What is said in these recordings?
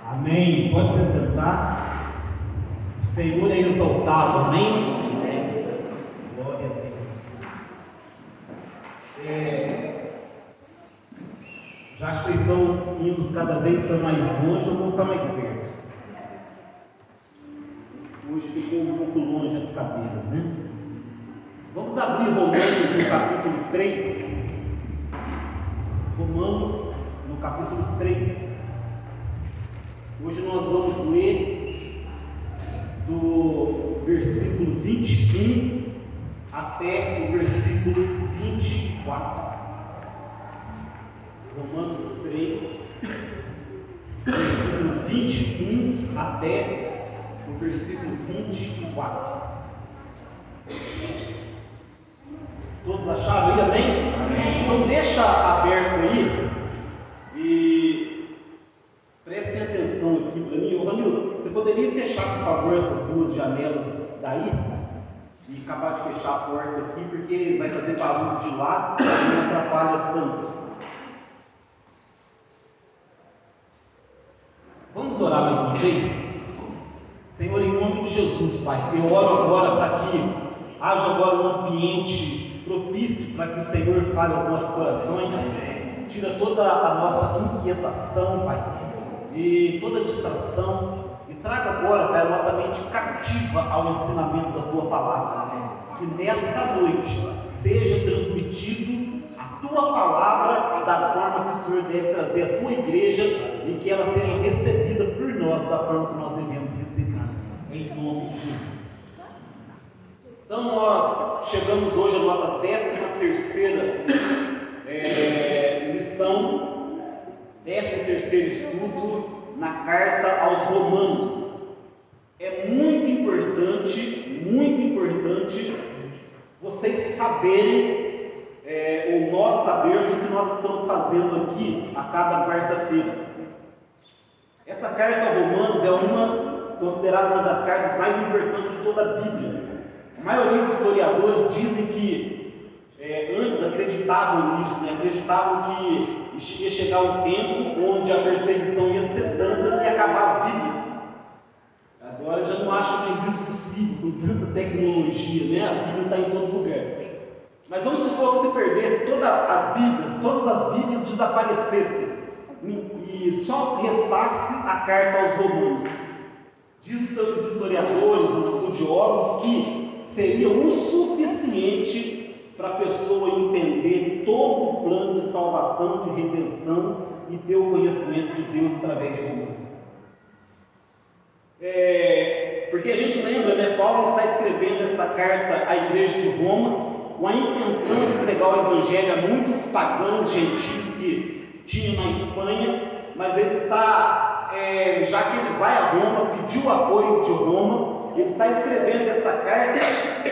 Amém. Pode se sentar. O Senhor é exaltado. Amém. Glória a Deus. Já que vocês estão indo cada vez para mais longe, eu vou ficar mais perto. Hoje ficou um pouco longe as cadeiras, né? Vamos abrir Romanos no capítulo 3. Romanos no capítulo 3. Hoje nós vamos ler do versículo 21 até o versículo 24. Romanos 3, versículo 21 até o versículo 24. Todos acharam aí? Amém? Amém. Então deixa aberto aí e prestem atenção aqui para mim. Ô Ramil, você poderia fechar, por favor, essas duas janelas daí? E acabar de fechar a porta aqui, porque vai fazer barulho de lá e não atrapalha tanto. Vamos orar mais uma vez? Senhor, em nome de Jesus, Pai, eu oro agora para que haja agora um ambiente propício para que o Senhor fale aos nossos corações, tira toda a nossa inquietação, Pai, e toda distração, e traga agora, Pai, a nossa mente cativa ao ensinamento da Tua Palavra, que nesta noite seja transmitido a Tua Palavra da forma que o Senhor deve trazer a Tua igreja e que ela seja recebida por nós da forma que nós devemos receber, em nome de Jesus. Então nós chegamos hoje à nossa 13ª lição, 13º estudo na carta aos Romanos. É muito importante vocês saberem, ou nós sabermos o que nós estamos fazendo aqui a cada quarta-feira. Essa carta aos Romanos é considerada uma das cartas mais importantes de toda a Bíblia. A maioria dos historiadores dizem que antes acreditavam nisso, acreditavam que ia chegar um tempo onde a perseguição ia ser tanta que ia acabar as Bíblias. Agora já não acho mais isso possível com tanta tecnologia, a Bíblia está em todo lugar. Mas vamos supor que se perdesse todas as Bíblias desaparecessem e só restasse a carta aos Romanos. Diz os historiadores, os estudiosos, que seria o suficiente para a pessoa entender todo o plano de salvação, de redenção e ter o conhecimento de Deus através de Romanos. Porque a gente lembra, Paulo está escrevendo essa carta à igreja de Roma com a intenção de pregar o evangelho a muitos pagãos gentios que tinham na Espanha, mas ele está, já que ele vai a Roma, pediu o apoio de Roma, ele está escrevendo essa carta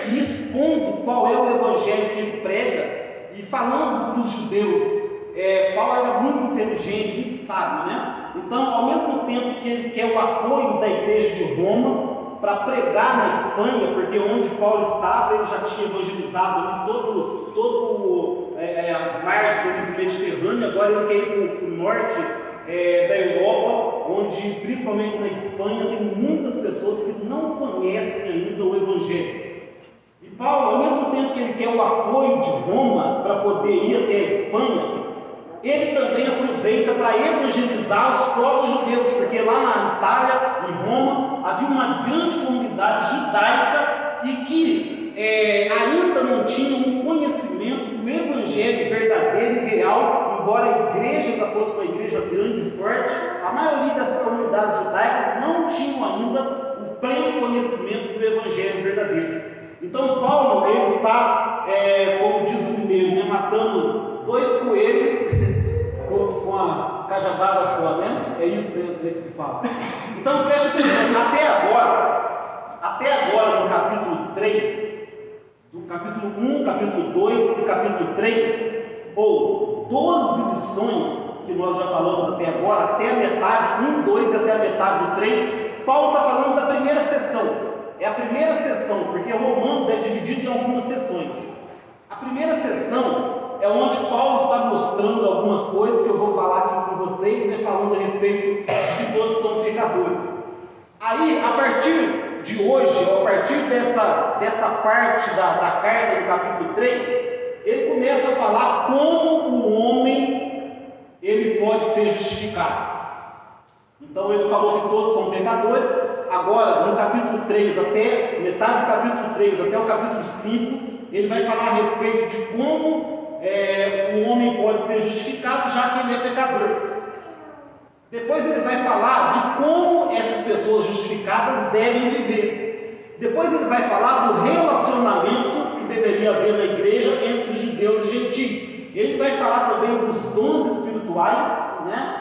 e expondo qual é o evangelho que ele prega e falando para os judeus. Paulo era muito inteligente, muito sábio, Então, ao mesmo tempo que ele quer o apoio da igreja de Roma para pregar na Espanha, porque onde Paulo estava, ele já tinha evangelizado ali todo as margens do Mediterrâneo, agora ele quer ir para o norte da Europa, onde principalmente na Espanha tem muitas pessoas que não conhecem ainda o Evangelho. E Paulo, ao mesmo tempo que ele quer o apoio de Roma para poder ir até a Espanha, ele também aproveita para evangelizar os próprios judeus, porque lá na Itália, em Roma, havia uma grande comunidade judaica e que ainda não tinha um conhecimento do Evangelho verdadeiro e real, embora a igreja já fosse uma igreja grande e forte, a maioria das comunidades judaicas não tinham ainda o pleno conhecimento do evangelho verdadeiro. Então Paulo, ele está, como diz o mineiro, né, matando 2 coelhos com a cajadada só, né? É isso que se fala. Então preste atenção, até agora no capítulo 3, do capítulo 1, capítulo 2 e capítulo 3, ou 12 lições que nós já falamos até agora, até a metade, 1, 2 e até a metade do 3, Paulo está falando da primeira sessão. É a primeira sessão, porque Romanos é dividido em algumas sessões. A primeira sessão é onde Paulo está mostrando algumas coisas que eu vou falar aqui com vocês, né, falando a respeito de que todos são pecadores. Aí, a partir de hoje, a partir dessa parte da carta do capítulo 3, ele começa a falar como o homem ele pode ser justificado. Então ele falou que todos são pecadores. Agora, no capítulo 3, até metade do capítulo 3 até o capítulo 5, ele vai falar a respeito de como o homem pode ser justificado, já que ele é pecador. Depois ele vai falar de como essas pessoas justificadas devem viver. Depois ele vai falar do relacionamento que deveria haver na igreja entre judeus e gentios. Ele vai falar também dos dons espirituais, né?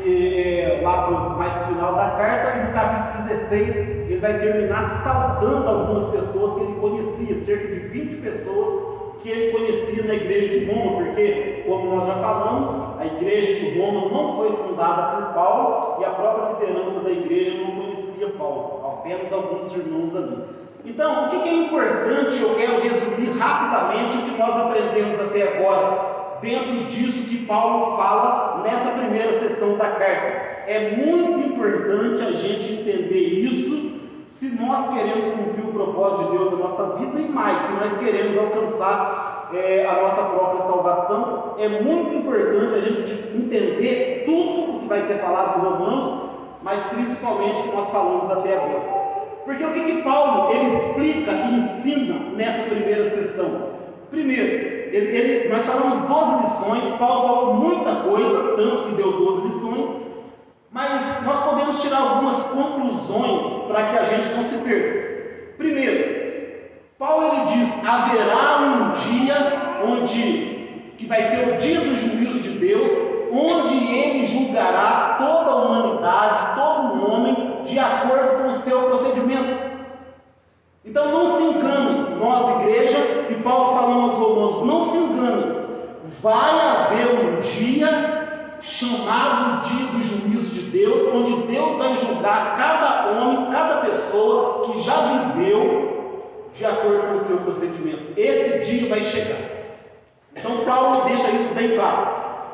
E lá mais no final da carta, e no capítulo 16, ele vai terminar saudando algumas pessoas que ele conhecia, cerca de 20 pessoas que ele conhecia na igreja de Roma, porque, como nós já falamos, a igreja de Roma não foi fundada por Paulo e a própria liderança da igreja não conhecia Paulo, apenas alguns irmãos ali. Então, o que é importante, eu quero resumir rapidamente o que nós aprendemos até agora, dentro disso que Paulo fala nessa primeira sessão da carta. É muito importante a gente entender isso, se nós queremos cumprir o propósito de Deus na nossa vida, e mais, se nós queremos alcançar a nossa própria salvação. É muito importante a gente entender tudo o que vai ser falado por Romanos, mas principalmente o que nós falamos até agora. Porque o que Paulo ele explica e ensina nessa primeira sessão? Primeiro, nós falamos 12 lições, Paulo falou muita coisa, tanto que deu 12 lições, mas nós podemos tirar algumas conclusões para que a gente não se perca. Primeiro, Paulo ele diz: haverá um dia que vai ser o dia do juízo de Deus, onde ele julgará toda a humanidade, todo o homem, de acordo com o seu procedimento. Então não se engane, nós igreja, e Paulo falando aos romanos, não se engane, vai haver um dia chamado dia do juízo de Deus, onde Deus vai julgar cada homem, cada pessoa que já viveu de acordo com o seu procedimento. Esse dia vai chegar. Então Paulo deixa isso bem claro.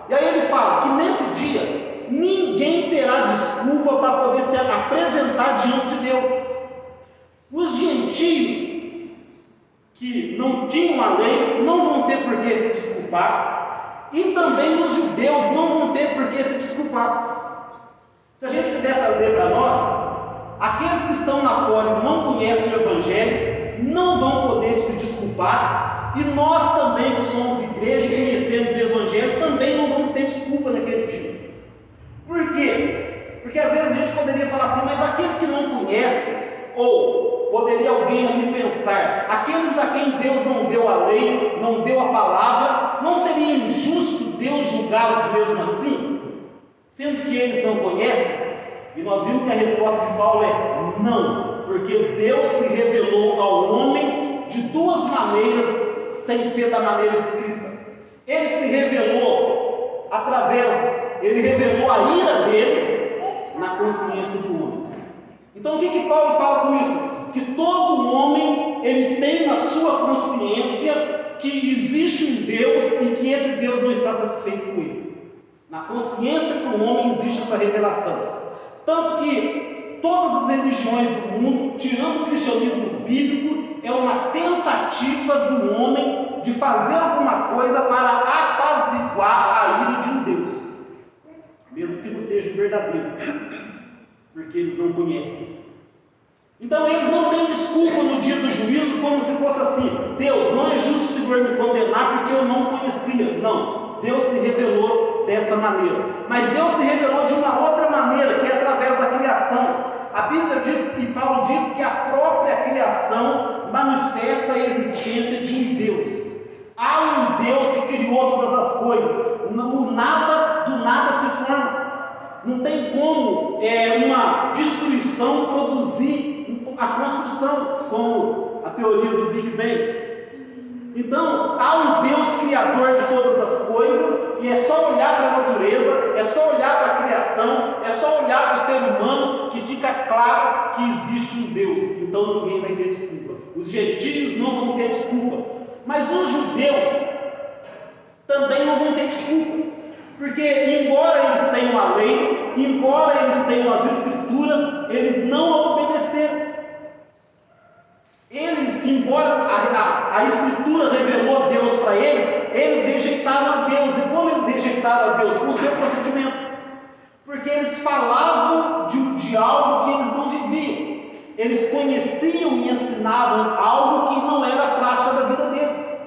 E aí ele fala que nesse dia ninguém terá desculpa para poder se apresentar diante de Deus. Os gentios que não tinham a lei não vão ter por que se desculpar, e também os judeus não vão ter por que se desculpar. Se a gente puder trazer para nós, aqueles que estão lá fora e não conhecem o Evangelho não vão poder se desculpar, e nós também, que somos igreja e conhecemos o Evangelho, também não vamos ter desculpa naquele dia. Por quê? Porque às vezes a gente poderia falar assim, mas aquele que não conhece, ou poderia alguém ali pensar, aqueles a quem Deus não deu a lei, não deu a palavra, não seria injusto Deus julgá-los mesmo assim, sendo que eles não conhecem? E nós vimos que a resposta de Paulo é não, porque Deus se revelou ao homem de duas maneiras, sem ser da maneira escrita. Ele se revelou ele revelou a ira dele na consciência do homem. Então o que Paulo fala com isso? Que todo homem, ele tem na sua consciência que existe um Deus e que esse Deus não está satisfeito com ele. Na consciência do homem existe essa revelação. Tanto que todas as religiões do mundo, tirando o cristianismo bíblico, é uma tentativa do homem de fazer alguma coisa para apaziguar a ira de um Deus, mesmo que não seja verdadeiro, porque eles não conhecem. Então eles não têm desculpa no dia do juízo, como se fosse assim: Deus, não é justo o Senhor me condenar porque eu não conhecia. Não, Deus se revelou dessa maneira. Mas Deus se revelou de uma outra maneira, que é através da criação. A Bíblia diz, e Paulo diz, que a própria criação manifesta a existência de um Deus. Há um Deus que criou todas as coisas. O nada do nada se forma. Não tem como uma destruição produzir a construção, como a teoria do Big Bang. Então, há um Deus criador de todas as coisas, e é só olhar para a natureza, é só olhar para a criação, é só olhar para o ser humano, que fica claro que existe um Deus. Então ninguém vai ter desculpa. Os gentios não vão ter desculpa. Mas os judeus também não vão ter desculpa. Porque, embora eles tenham a lei, embora eles tenham as escrituras, eles não a obedeceram. Eles, embora a escritura revelou Deus para eles rejeitaram a Deus. E como eles rejeitaram a Deus? Com o seu procedimento. Porque eles falavam de algo que eles não viviam. Eles conheciam e ensinavam algo que não era a prática da vida deles.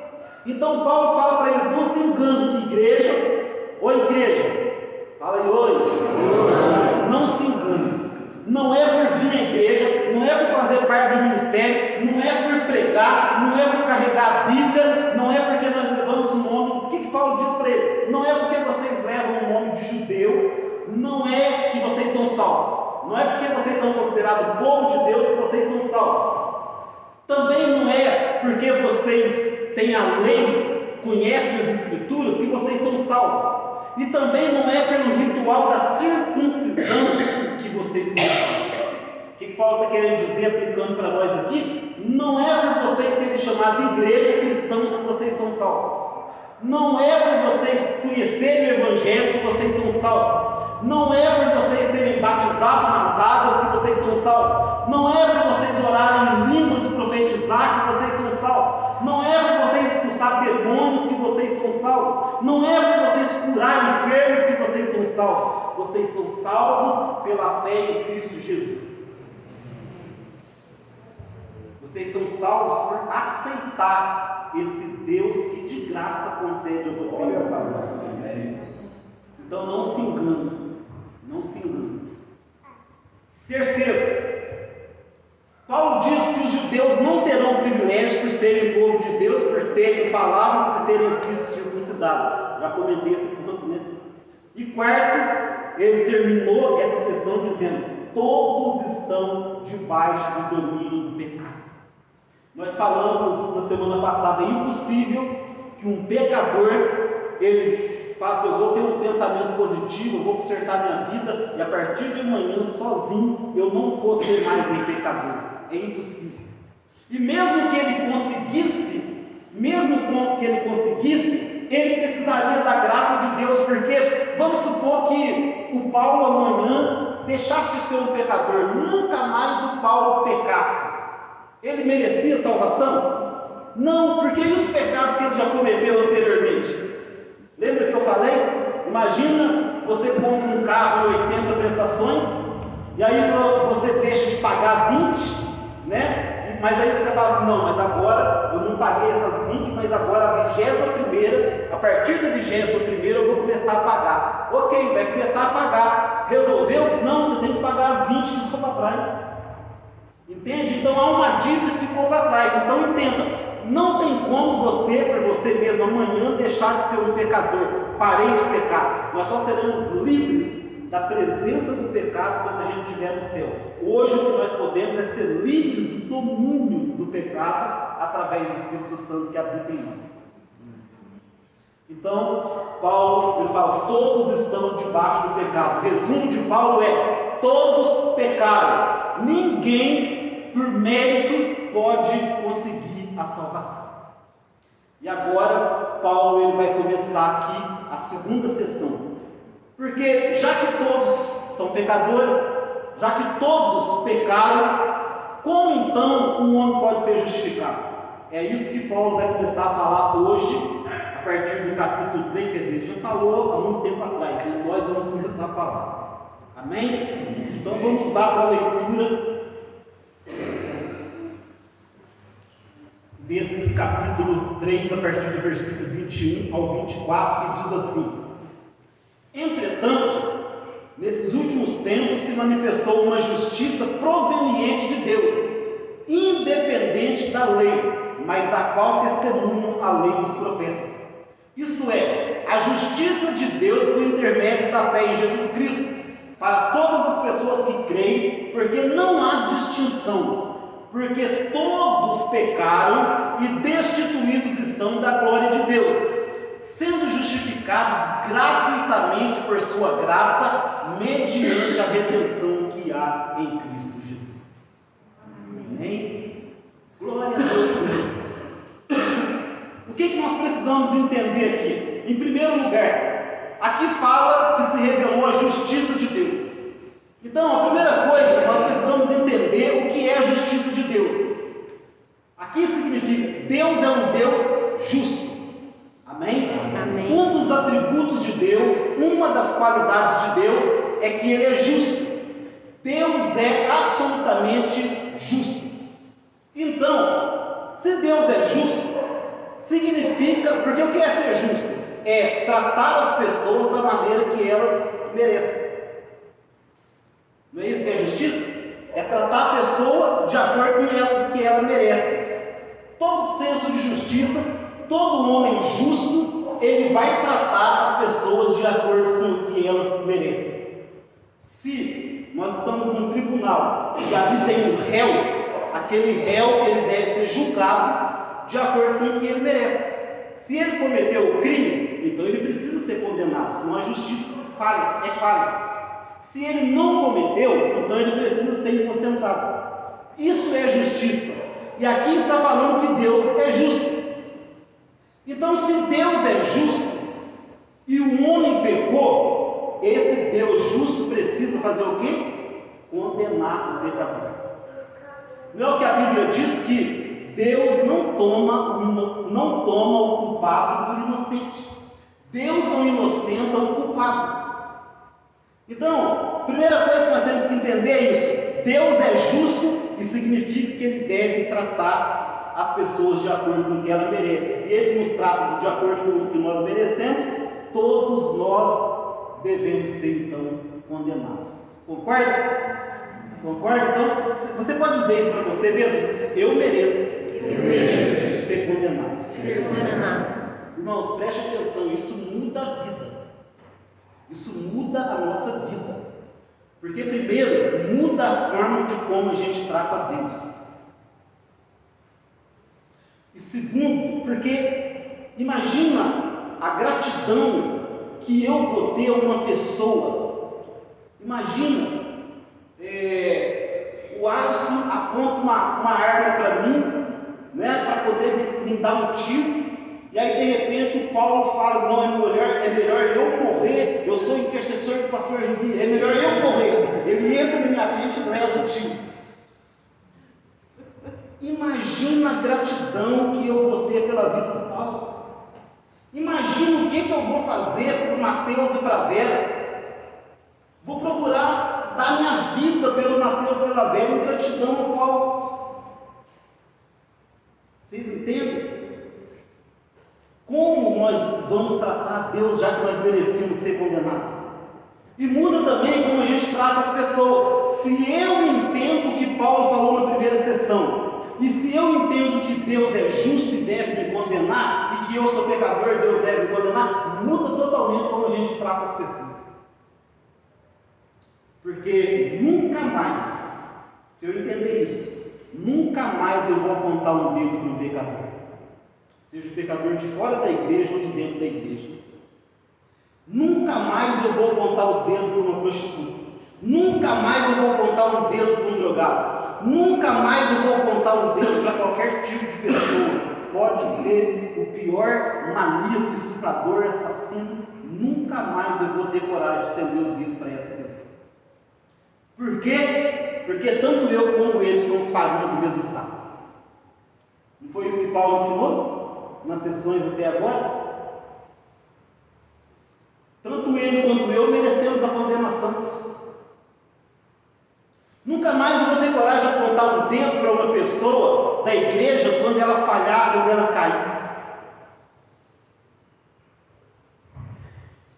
Então Paulo fala para eles: não se enganem, igreja. Oi, igreja. Fala aí, oi. Não se engane. Não é por vir à igreja, não é por fazer parte de um ministério, não é por pregar, não é por carregar a Bíblia, não é porque nós levamos o nome. O que Paulo diz para ele? Não é porque vocês levam o nome de judeu, não é que vocês são salvos. Não é porque vocês são considerados povo de Deus que vocês são salvos. Também não é porque vocês têm a lei, conhecem as escrituras, que vocês são salvos. E também não é pelo ritual da circuncisão que vocês são salvos. O que Paulo está querendo dizer, aplicando para nós aqui? Não é por vocês serem chamados de igreja cristãos que vocês são salvos. Não é por vocês conhecerem o Evangelho que vocês são salvos. Não é por vocês terem batizado nas águas que vocês são salvos. Não é por vocês orarem em línguas e profetizar que vocês são salvos. Não é por vocês expulsar demônios que vocês são salvos. Não é por vocês curar enfermos que vocês são salvos. Vocês são salvos pela fé em Cristo Jesus. Vocês são salvos por aceitar esse Deus que de graça concede a vocês a favor. Então não se engane. Não se engane. Terceiro, Paulo diz que os judeus não terão privilégios por serem povo de Deus, por terem palavra, por terem sido circuncidados. Já comentei esse ponto, né? E quarto, ele terminou essa sessão dizendo: todos estão debaixo do domínio do pecado. Nós falamos na semana passada: é impossível que um pecador ele faça, eu vou ter um pensamento positivo, eu vou consertar minha vida e a partir de amanhã sozinho eu não vou ser mais um pecador. É impossível. E mesmo que ele conseguisse, ele precisaria da graça de Deus, porque vamos supor que o Paulo amanhã deixasse de ser um pecador, nunca mais o Paulo pecasse. Ele merecia salvação? Não, porque e os pecados que ele já cometeu anteriormente? Lembra que eu falei? Imagina você compra um carro em 80 prestações, e aí você deixa de pagar 20, né? Mas aí você fala assim: não, mas agora eu não paguei essas 20, mas agora a 21ª, a partir da 21ª eu vou começar a pagar. Ok, vai começar a pagar. Resolveu? Não, você tem que pagar as 20 que ficou para trás. Entende? Então há uma dívida que ficou para trás. Então entenda. Não tem como você, por você mesmo, amanhã deixar de ser um pecador. Parei de pecar. Nós só seremos livres da presença do pecado quando a gente estiver no céu. Hoje o que nós podemos é ser livres do domínio do pecado através do Espírito Santo que habita em nós. Então, Paulo, ele fala: todos estão debaixo do pecado. O resumo de Paulo é: todos pecaram. Ninguém, por mérito, pode conseguir a salvação. E agora Paulo ele vai começar aqui a segunda sessão, porque já que todos são pecadores, já que todos pecaram, como então um homem pode ser justificado? É isso que Paulo vai começar a falar hoje, a partir do capítulo 3, quer dizer, já falou há muito tempo atrás, e nós vamos começar a falar. Amém? Então vamos lá para a leitura desse capítulo 3, a partir do versículo 21 ao 24, que diz assim: manifestou uma justiça proveniente de Deus, independente da lei, mas da qual testemunham a lei dos profetas. Isto é, a justiça de Deus por intermédio da fé em Jesus Cristo, para todas as pessoas que creem, porque não há distinção, porque todos pecaram e destituídos estão da glória de Deus, sendo justificados gratuitamente por sua graça, mediante a redenção que há em Cristo Jesus. Amém? Glória a Deus por isso. O que nós precisamos entender aqui? Em primeiro lugar, aqui fala que se revelou a justiça de Deus. Então, a primeira coisa, nós precisamos entender o que é a justiça de Deus. Aqui significa, Deus é um Deus justo. Amém? Amém. Um dos atributos de Deus, uma das qualidades de Deus, é que Ele é justo. Deus é absolutamente justo. Então, se Deus é justo, significa, porque o que é ser justo? É tratar as pessoas da maneira que elas merecem. Não é isso que é justiça? É tratar a pessoa de acordo com o que ela merece. Todo senso de justiça, todo homem justo, ele vai tratar as pessoas de acordo com o que elas merecem. Se nós estamos num tribunal e ali tem um réu, aquele réu ele deve ser julgado de acordo com o que ele merece. Se ele cometeu o crime, então ele precisa ser condenado, senão a justiça é falha. Se ele não cometeu, então ele precisa ser inocentado. Isso é justiça. E aqui está falando que Deus é justo. Então, se Deus é justo e o homem pecou, esse Deus justo precisa fazer o quê? Condenar o pecador. Não é o que a Bíblia diz, que Deus não toma o culpado por inocente. Deus não inocenta o culpado. Então, a primeira coisa que nós temos que entender é isso. Deus é justo e significa que Ele deve tratar as pessoas de acordo com o que ela merece. Se Ele nos trata de acordo com o que nós merecemos, todos nós devemos ser então condenados. Concorda? Concorda? Então, você pode dizer isso para você mesmo? Eu mereço ser condenado. Irmãos, preste atenção, isso muda a vida. Isso muda a nossa vida. Porque, primeiro, muda a forma de como a gente trata Deus. E segundo, porque imagina a gratidão que eu vou ter a uma pessoa. Imagina, o Alisson aponta uma arma para mim, né, para poder me dar um tiro. E aí, de repente, o Paulo fala: não, é melhor eu morrer, eu sou intercessor do pastor Jubi, é melhor eu morrer. Ele entra na minha frente e leva o tiro. Imagina a gratidão que eu vou ter pela vida do Paulo. Imagina o que eu vou fazer para o Mateus e para a Vera. Vou procurar dar minha vida pelo Mateus e pela Vera em gratidão ao Paulo. Vocês entendem? Como nós vamos tratar Deus, já que nós merecemos ser condenados? E muda também como a gente trata as pessoas. Se eu entendo o que Paulo falou na primeira sessão, e se eu entendo que Deus é justo e deve me condenar, e que eu sou pecador e Deus deve me condenar, muda totalmente como a gente trata as pessoas. Porque nunca mais, se eu entender isso, nunca mais eu vou apontar um dedo para um pecador. Seja o pecador de fora da igreja ou de dentro da igreja. Nunca mais eu vou apontar o dedo para uma prostituta. Nunca mais eu vou apontar um dedo para um drogado. Nunca mais eu vou apontar um dedo para qualquer tipo de pessoa. Pode ser o pior maníaco, estuprador, assassino. Nunca mais eu vou ter coragem de estender o dedo para essa pessoa. Por quê? Porque tanto eu como ele somos farinha do mesmo saco. Não foi isso que Paulo ensinou nas sessões até agora? Tanto ele quanto eu merecemos a condenação. Nunca mais eu vou ter coragem de apontar um dedo para uma pessoa da igreja quando ela falhar, quando ela cair.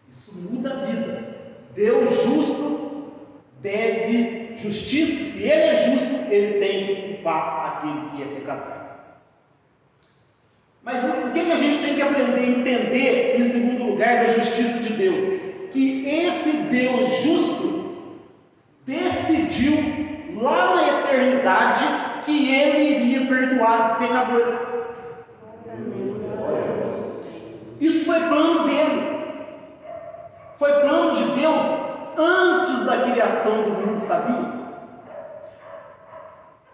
Isso muda a vida. Deus justo deve justiça. Se ele é justo, ele tem que culpar aquele que é pecador. Mas o que a gente tem que aprender a entender, em segundo lugar, da justiça de Deus? Que esse Deus justo decidiu lá na eternidade que ele iria perdoar pecadores. Isso foi plano dele. Foi plano de Deus antes da criação do mundo, sabia?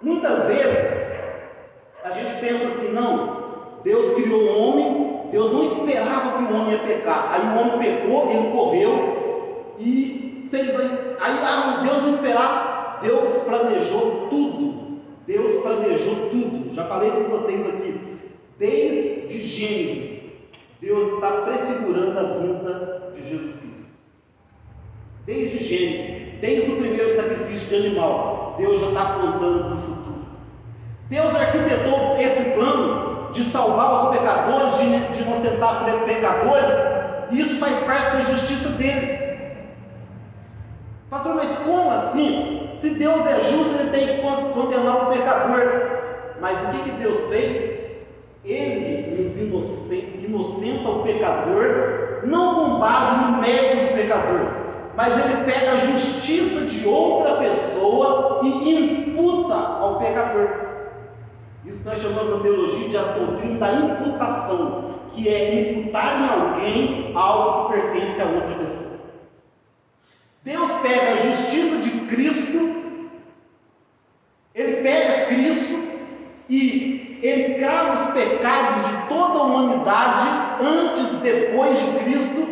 Muitas vezes a gente pensa assim, não, Deus criou o homem, Deus não esperava que o homem ia pecar. Aí o homem pecou, ele correu e fez aí Deus não esperava. Deus planejou tudo. Deus planejou tudo. Já falei com vocês aqui. Desde Gênesis, Deus está prefigurando a vinda de Jesus Cristo. Desde Gênesis, desde o primeiro sacrifício de animal, Deus já está apontando para o futuro. Deus arquitetou esse plano de salvar os pecadores, de inocentar pecadores, e isso faz parte da justiça dele. Pastor, mas como assim? Se Deus é justo, ele tem que condenar o pecador. Mas o que Deus fez? Ele nos inocenta o pecador, não com base no mérito do pecador, mas ele pega a justiça de outra pessoa e imputa ao pecador. Isso nós chamamos na teologia de a doutrina da imputação, que é imputar em alguém algo que pertence a outra pessoa. Deus pega a justiça de Cristo, ele pega Cristo e ele crava os pecados de toda a humanidade antes e depois de Cristo,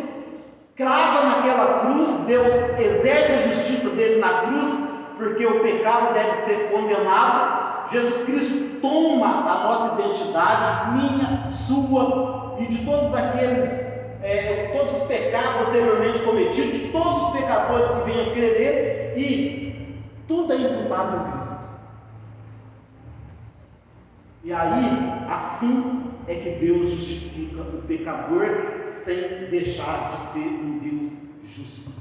crava naquela cruz. Deus exerce a justiça dele na cruz, porque o pecado deve ser condenado. Jesus Cristo toma a nossa identidade, minha, sua e de todos aqueles, todos os pecados anteriormente cometidos, de todos os pecadores que venham a crer nele, e tudo é imputado em Cristo. E aí, assim é que Deus justifica o pecador sem deixar de ser um Deus justo.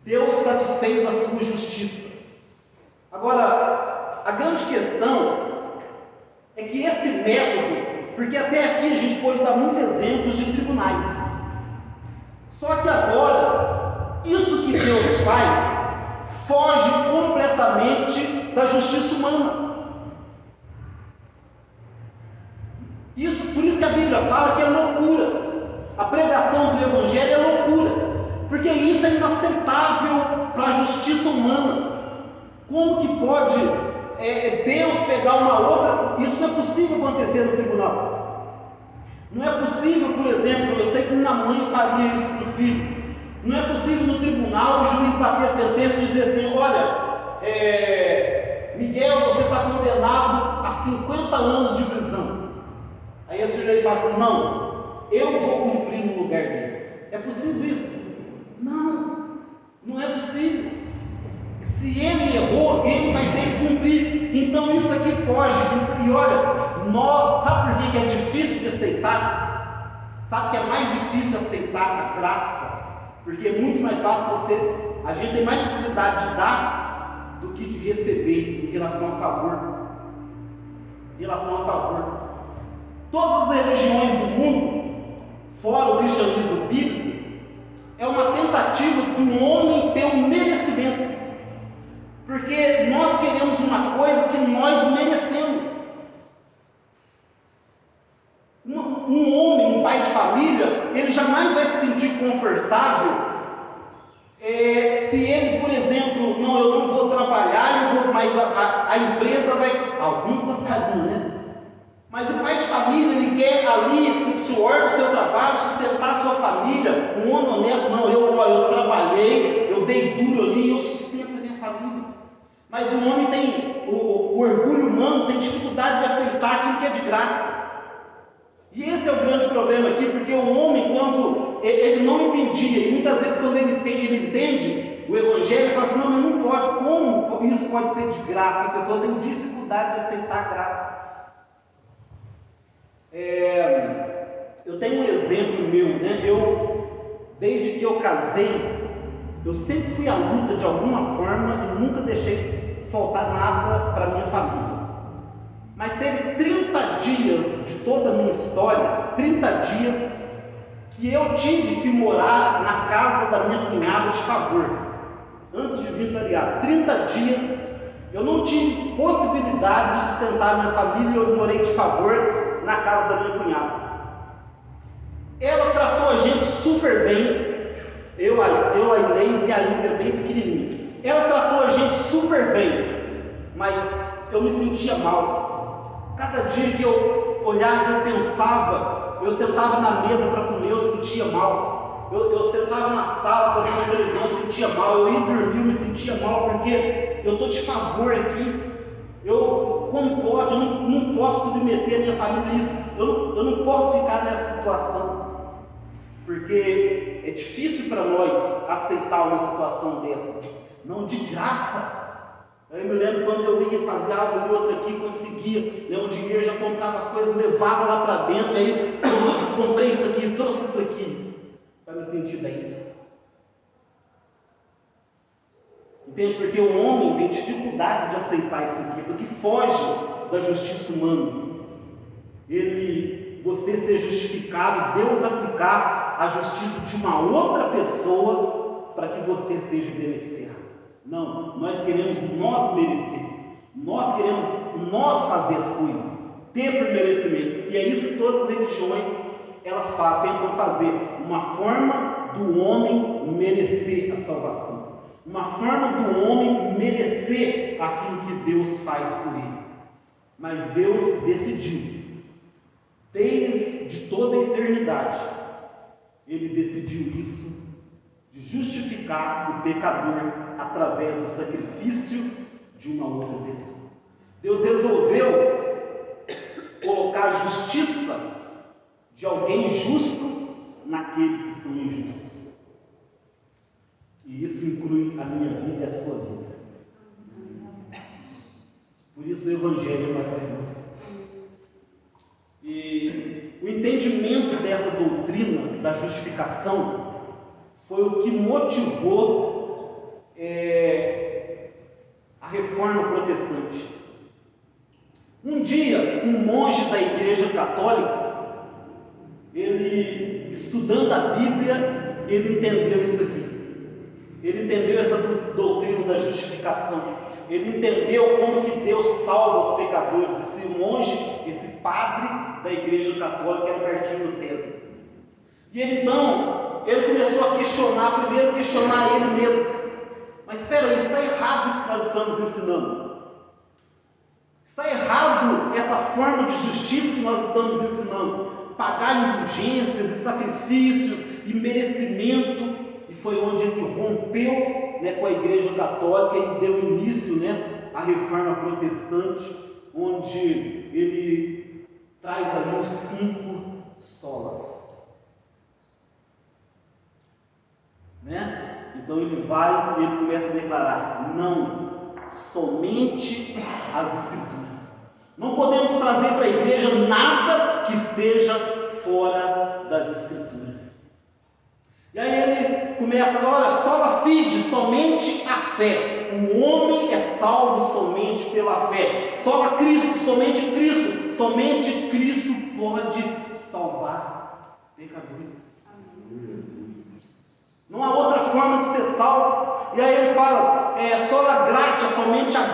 Deus satisfez a sua justiça. Agora, a grande questão é que esse método, porque até aqui a gente pode dar muitos exemplos de tribunais. Só que agora, isso que Deus faz foge completamente da justiça humana. Por isso que a Bíblia fala que é loucura. A pregação do Evangelho é loucura, porque isso é inaceitável para a justiça humana. Como que pode Deus pegar uma outra? Isso não é possível acontecer no tribunal. Não é possível, por exemplo, eu sei que uma mãe faria isso para o filho. Não é possível no tribunal o juiz bater a sentença e dizer assim: olha, Miguel, você está condenado a 50 anos de prisão. Aí esse juiz fala assim: não, eu vou cumprir no lugar dele. É possível isso? Não, não é possível. Se ele errou, ele vai ter que cumprir. Então isso aqui foge. E olha, sabe por que é difícil de aceitar? Sabe que é mais difícil aceitar a graça? Porque é muito mais fácil a gente tem mais facilidade de dar do que de receber em relação a favor. Em relação a favor. Todas as religiões do mundo, fora o cristianismo bíblico, é uma tentativa do homem ter um merecimento. Porque nós queremos uma coisa que nós merecemos. Um homem, um pai de família, ele jamais vai se sentir confortável se ele, por exemplo, não, eu não vou trabalhar, mas a empresa vai. Alguns gostariam, né? Mas o pai de família, ele quer ali, com o suor do seu trabalho, sustentar a sua família. Um homem honesto, não, eu trabalhei, eu dei duro ali, eu sustento a minha família. Mas o homem tem, o orgulho humano tem dificuldade de aceitar aquilo que é de graça. E esse é o grande problema aqui, porque o homem, quando ele não entendia, e muitas vezes quando ele entende o Evangelho, ele fala assim: não, mas não pode, como isso pode ser de graça? A pessoa tem dificuldade de aceitar a graça. Eu tenho um exemplo meu, né? Desde que eu casei, Eu sempre fui à luta de alguma forma e nunca deixei faltar nada para minha família. Mas teve 30 dias de toda a minha história, 30 dias, que eu tive que morar na casa da minha cunhada de favor. Antes de vir variar, 30 dias, eu não tive possibilidade de sustentar a minha família, eu morei de favor na casa da minha cunhada. Ela tratou a gente super bem, eu a Inês e a Lívia bem pequenininha. Ela tratou a gente super bem, mas eu me sentia mal. Cada dia que eu olhava, eu pensava, eu sentava na mesa para comer, eu sentia mal. Eu sentava na sala para assistir televisão, eu sentia mal. Eu ia dormir, eu me sentia mal, porque eu estou de favor aqui. Como pode? Eu não posso submeter a minha família a isso. Eu não posso ficar nessa situação. Porque é difícil para nós aceitar uma situação dessa. Não de graça. Eu me lembro quando eu ia fazer algo ali, outro aqui, conseguia, um dinheiro, já comprava as coisas, levava lá para dentro, aí comprei isso aqui, trouxe isso aqui, para me sentir bem. Entende? Porque o homem tem dificuldade de aceitar isso aqui foge da justiça humana. Você ser justificado, Deus aplicar a justiça de uma outra pessoa para que você seja beneficiado. Não, nós queremos nós merecer, nós queremos nós fazer as coisas, ter por merecimento, e é isso que todas as religiões elas tentam fazer, uma forma do homem merecer a salvação, uma forma do homem merecer aquilo que Deus faz por ele. Mas Deus decidiu, desde toda a eternidade, Ele decidiu isso, de justificar o pecador através do sacrifício de uma outra pessoa. Deus resolveu colocar a justiça de alguém justo naqueles que são injustos. E isso inclui a minha vida e a sua vida. Por isso o Evangelho é maravilhoso. E o entendimento dessa doutrina da justificação foi o que motivou a reforma protestante. Um dia, um monge da Igreja Católica, ele, estudando a Bíblia, ele entendeu isso aqui. Ele entendeu essa doutrina da justificação. Ele entendeu como que Deus salva os pecadores. Esse monge, esse padre da Igreja Católica era Martinho Lutero. E ele começou a questionar, primeiro questionar ele mesmo. Mas espera aí, está errado isso que nós estamos ensinando. Está errado essa forma de justiça que nós estamos ensinando. Pagar indulgências e sacrifícios e merecimento. E foi onde ele rompeu, com a Igreja Católica e deu início, à Reforma Protestante, onde ele traz ali os 5 solas. Então ele vai e ele começa a declarar: não, somente as Escrituras. Não podemos trazer para a igreja nada que esteja fora das Escrituras. E aí ele começa: olha, sola fide, somente a fé. O homem é salvo somente pela fé. Sola Cristo, somente Cristo. Somente Cristo pode salvar pecadores. Não há outra forma de ser salvo. E aí ele fala: sola gratia, somente a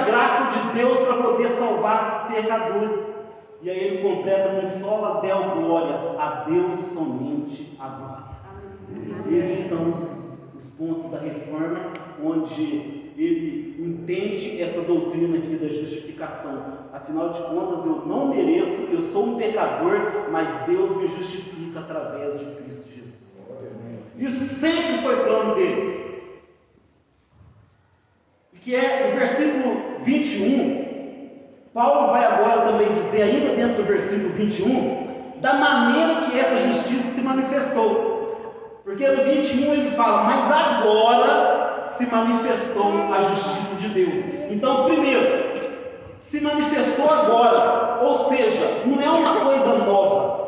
graça de Deus para poder salvar pecadores. E aí ele completa com sola deo glória, a Deus somente a glória. Esses são os pontos da reforma, onde ele entende essa doutrina aqui da justificação. Afinal de contas, eu não mereço, eu sou um pecador, mas Deus me justifica através de Cristo Jesus. Isso sempre foi plano dele. E que é o versículo 21, Paulo vai agora também dizer, ainda dentro do versículo 21, da maneira que essa justiça se manifestou. Porque no 21 ele fala: mas agora se manifestou a justiça de Deus. Então, primeiro, se manifestou agora, ou seja, não é uma coisa nova.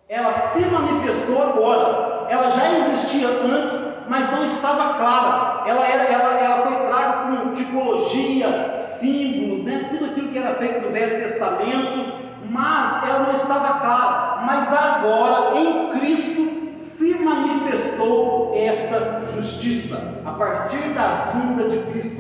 Ela se manifestou agora. ela já existia antes, mas não estava clara. Ela foi traga com tipologia, símbolos, né? Tudo aquilo que era feito no Velho Testamento, mas ela não estava clara. Mas agora, em Cristo, se manifestou esta justiça. A partir da vinda de Cristo,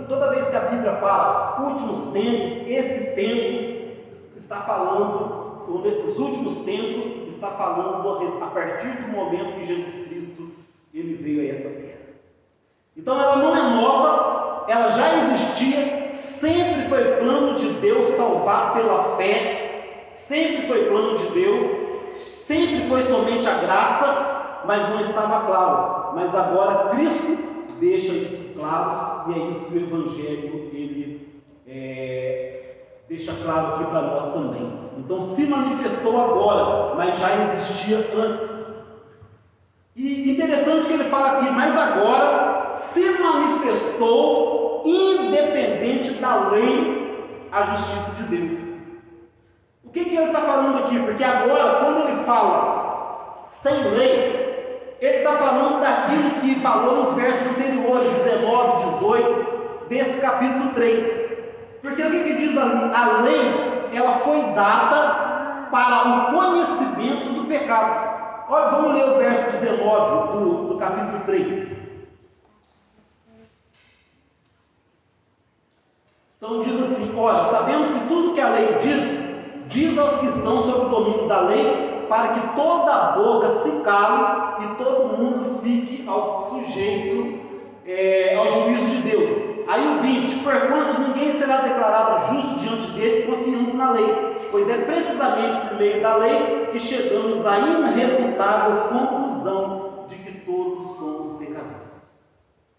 toda vez que a Bíblia fala últimos tempos, esse tempo está falando, ou nesses últimos tempos, está falando a partir do momento que Jesus Cristo ele veio a essa terra. Então ela não é nova, ela já existia, sempre foi plano de Deus salvar pela fé, sempre foi plano de Deus, sempre foi somente a graça, mas não estava claro. Mas agora Cristo deixa isso claro, e é isso que o Evangelho ele deixa claro aqui para nós também. Então se manifestou agora, mas já existia antes. E interessante que ele fala aqui, mas agora se manifestou, independente da lei, a justiça de Deus. O que ele está falando aqui? Porque agora, quando ele fala sem lei, ele está falando daquilo que falou nos versos anteriores, 19, 18, desse capítulo 3. Porque o que diz ali? A lei, ela foi dada para o conhecimento do pecado. Olha, vamos ler o verso 19 do capítulo 3. Então diz assim: olha, sabemos que tudo que a lei diz aos que estão sob o domínio da lei, para que toda a boca se cale e todo mundo fique sujeito ao juízo de Deus. Aí o 20: porquanto ninguém será declarado justo diante dele confiando na lei, pois é precisamente por meio da lei que chegamos à irrefutável conclusão de que todos somos pecadores.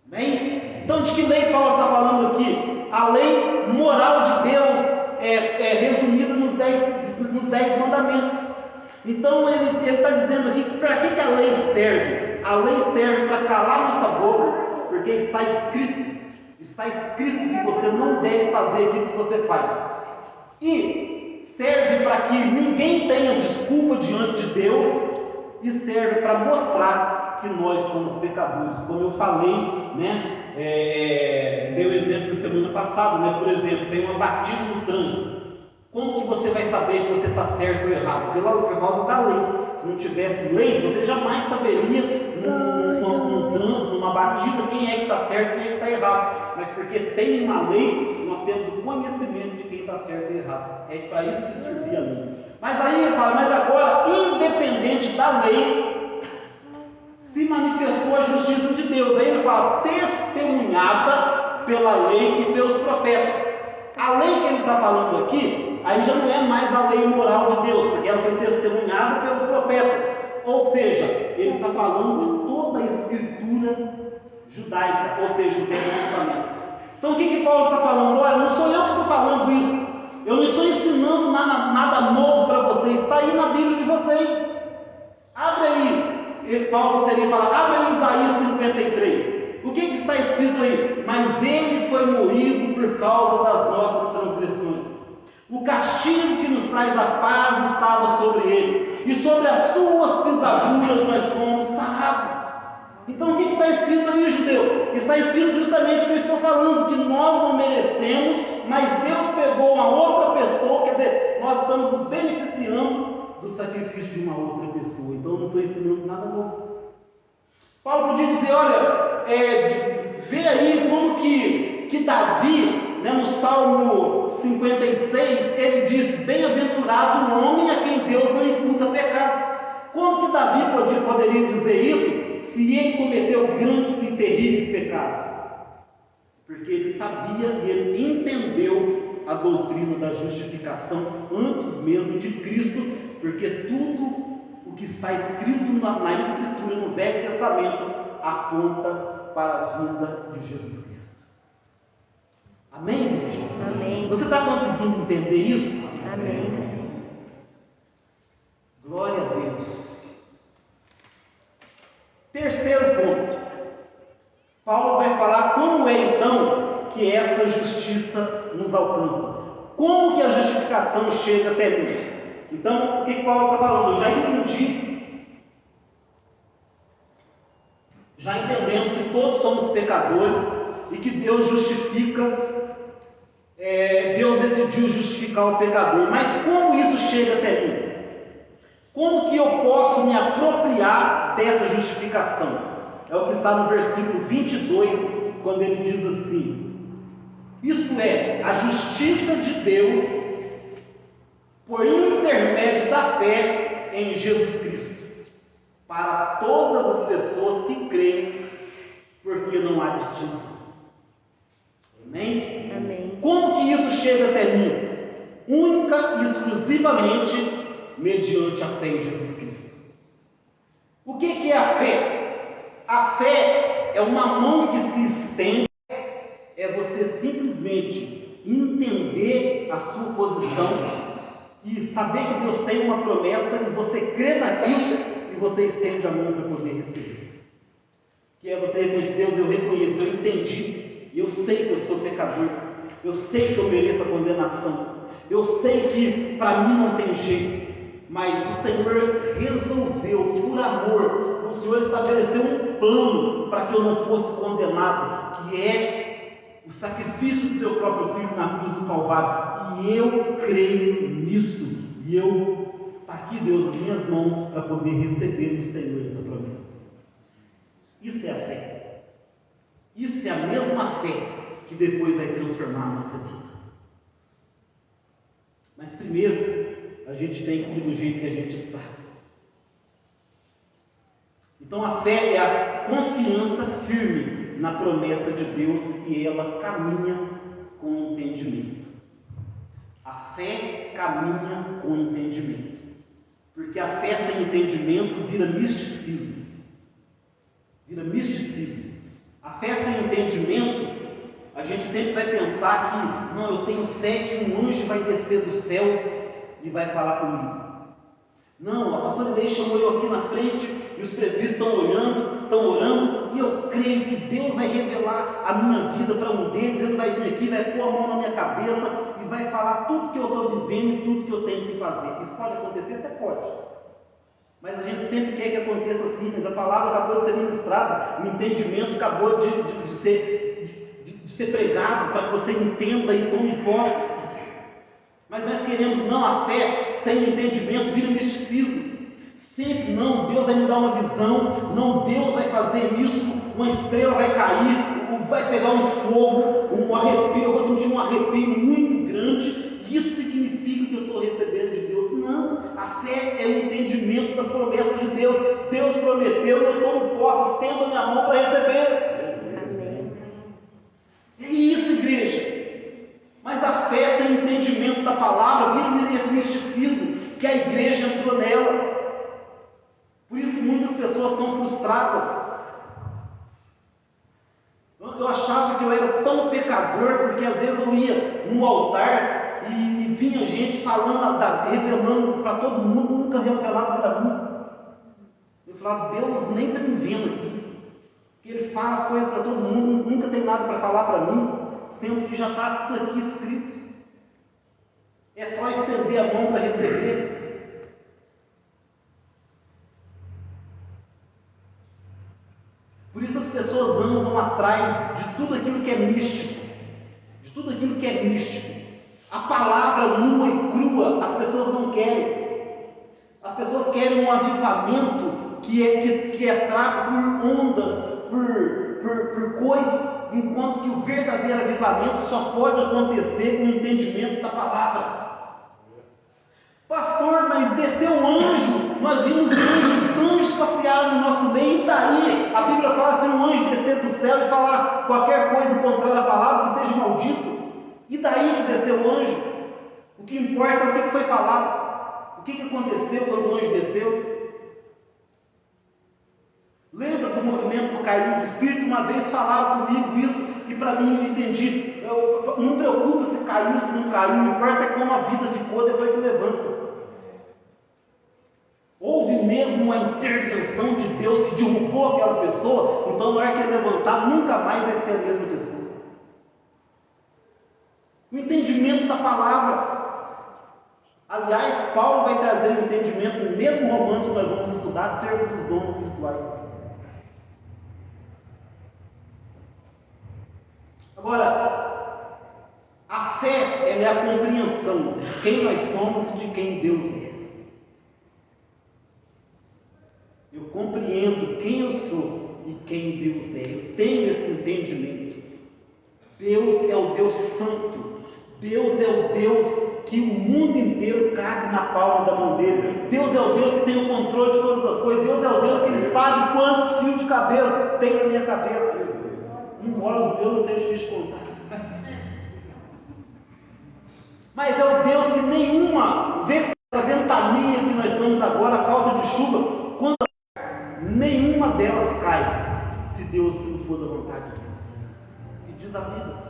Bem? Então de que lei Paulo está falando aqui? A lei moral de Deus resumida nos 10 mandamentos. Então ele está dizendo aqui que para que a lei serve? A lei serve para calar nossa boca, porque está escrito que você não deve fazer aquilo que você faz. E serve para que ninguém tenha desculpa diante de Deus, e serve para mostrar que nós somos pecadores. Como eu falei, né? Dei o exemplo da semana passada, né? Por exemplo, tem uma batida no trânsito. Como que você vai saber que você está certo ou errado? Por causa da lei. Se não tivesse lei, você jamais saberia num trânsito, numa batida, quem é que está certo e quem é que está errado. Mas porque tem uma lei, nós temos o conhecimento de quem está certo e errado. É para isso que servia a lei. Mas aí ele fala, mas agora, independente da lei, se manifestou a justiça de Deus. Aí ele fala, testemunhada pela lei e pelos profetas. A lei que ele está falando aqui, aí já não é mais a lei moral de Deus, porque ela foi testemunhada pelos profetas. Ou seja, ele está falando de toda a escritura judaica, ou seja, o Velho Testamento. Então o que Paulo está falando? Olha, não sou eu que estou falando isso. Eu não estou ensinando nada novo para vocês. Está aí na Bíblia de vocês. Abre aí. Paulo poderia falar, abre aí Isaías 53. O que está escrito aí? Mas ele foi moído por causa das nossas transgressões. O castigo que nos traz a paz estava sobre ele, e sobre as suas pisaduras nós fomos sarados. Então o que está escrito aí, judeu? Está escrito justamente o que eu estou falando, que nós não merecemos, mas Deus pegou uma outra pessoa, quer dizer, nós estamos nos beneficiando do sacrifício de uma outra pessoa. Então eu não estou ensinando nada novo. Paulo podia dizer, olha, vê aí como que Davi, né, no Salmo 56, ele diz, bem-aventurado o homem a quem Deus não imputa pecado. Como que Davi poderia dizer isso, se ele cometeu grandes e terríveis pecados? Porque ele sabia e ele entendeu a doutrina da justificação antes mesmo de Cristo, porque tudo o que está escrito na Escritura, no Velho Testamento, aponta para a vinda de Jesus Cristo. Amém, igreja? Amém. Você está conseguindo entender isso? Amém. Glória a Deus. Terceiro ponto. Paulo vai falar como é então que essa justiça nos alcança. Como que a justificação chega até mim? Então, o que Paulo está falando? Eu já entendi Já entendemos que todos somos pecadores e que Deus justifica, Deus decidiu justificar o pecador. Mas como isso chega até mim? Como que eu posso me apropriar dessa justificação? É o que está no versículo 22, quando ele diz assim: isto é, a justiça de Deus por intermédio da fé em Jesus Cristo, para todas as pessoas que creem, porque não há distinção. Amém? Amém. Como que isso chega até mim? Única e exclusivamente mediante a fé em Jesus Cristo. O que é a fé? A fé é uma mão que se estende, é você simplesmente entender a sua posição e saber que Deus tem uma promessa e você crê naquilo e você estende a mão para poder receber. Que é você reconhecer: Deus, eu reconheço, eu entendi, eu sei que eu sou pecador, eu sei que eu mereço a condenação, eu sei que para mim não tem jeito, mas o Senhor resolveu, por amor, o Senhor estabeleceu um plano para que eu não fosse condenado, que é o sacrifício do teu próprio Filho na cruz do Calvário, e eu creio nisso, e está aqui, Deus, as minhas mãos para poder receber do Senhor essa promessa. Isso é a fé. Isso é a mesma fé que depois vai transformar a nossa vida. Mas primeiro, a gente tem que ir do jeito que a gente está. Então a fé é a confiança firme na promessa de Deus e ela caminha com entendimento. A fé caminha com entendimento. Porque a fé sem entendimento vira misticismo. Vira misticismo. A fé sem entendimento, a gente sempre vai pensar que, não, eu tenho fé que um anjo vai descer dos céus e vai falar comigo. Não, a pastora Inês chamou eu aqui na frente e os presbíteros estão orando, e eu creio que Deus vai revelar a minha vida para um deles. Ele vai vir aqui, vai pôr a mão na minha cabeça e vai falar tudo que eu estou vivendo e tudo que eu tenho que fazer. Isso pode acontecer? Até pode. Mas a gente sempre quer que aconteça assim. Mas a palavra acabou de ser ministrada, o entendimento acabou de ser pregado para que você entenda e tome posse. Mas nós queremos, não, a fé sem entendimento vira misticismo. Sempre não, Deus vai me dar uma visão, não, Deus vai fazer isso, uma estrela vai cair, vai pegar um fogo, um arrepio, eu vou sentir um arrepio muito grande, isso significa que eu estou recebendo de Deus. Não, a fé é o entendimento das promessas de Deus. Deus prometeu e eu tomo posse, estendo a minha mão para receber. Amém. É isso, igreja. Mas a fé sem entendimento da palavra vira esse misticismo que a igreja entrou nela. Por isso que muitas pessoas são frustradas. Eu achava que eu era tão pecador, porque às vezes eu ia no altar e vinha gente falando, revelando para todo mundo, nunca revelava para mim. Eu falava: Deus nem está me vendo aqui, porque Ele fala as coisas para todo mundo, nunca tem nada para falar para mim, sendo que já está tudo aqui escrito. É só estender a mão para receber. Por isso as pessoas andam atrás de tudo aquilo que é místico. De tudo aquilo que é místico. A palavra nua e crua as pessoas não querem. As pessoas querem um avivamento que é trago por ondas, por coisas, enquanto que o verdadeiro avivamento só pode acontecer com o entendimento da palavra. Pastor, mas desceu um anjo, nós vimos os anjos passear no nosso meio, e daí? A Bíblia fala: se um anjo descer do céu e falar qualquer coisa contrária à palavra, que seja maldito. E daí que desceu o anjo? O que importa é o que foi falado. O que aconteceu quando o anjo desceu? Lembra do movimento do cair do Espírito? Uma vez falaram comigo isso, e para mim eu entendi. Não preocupa se caiu, se não caiu, o importa é como a vida ficou depois que levanta. Houve mesmo uma intervenção de Deus que derrubou aquela pessoa, então na hora que ele levantar, nunca mais vai ser a mesma pessoa. O entendimento da palavra. Aliás, Paulo vai trazer um entendimento no mesmo romance que nós vamos estudar, acerca dos dons espirituais. Agora, a fé, ela é a compreensão de quem nós somos e de quem Deus é. Eu compreendo quem eu sou e quem Deus é. Eu tenho esse entendimento. Deus é o Deus santo. Deus é o Deus que o mundo inteiro cabe na palma da mão dele. Deus é o Deus que tem o controle de todas as coisas. Deus é o Deus que ele sabe quantos fios de cabelo tem na minha cabeça. Embora os meus não sejam difíceis de contar. Mas é o Deus que nenhuma, vê essa ventania que nós estamos agora, a falta de chuva, quando nenhuma delas cai, se Deus não for da vontade de Deus. Isso que diz a Bíblia.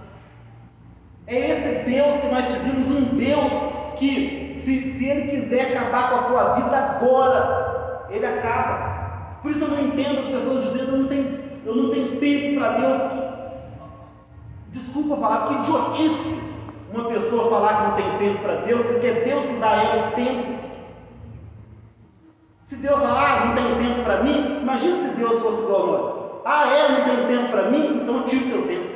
É esse Deus que nós tivemos, um Deus que, se Ele quiser acabar com a tua vida agora, Ele acaba. Por isso eu não entendo as pessoas dizendo, eu não tenho tempo para Deus. Desculpa a palavra, que idiotice uma pessoa falar que não tem tempo para Deus, se é Deus que dá a ela tempo. Se Deus falar, não tem tempo para mim, imagina se Deus fosse igual a nós. Não tem tempo para mim, então tira o teu tempo.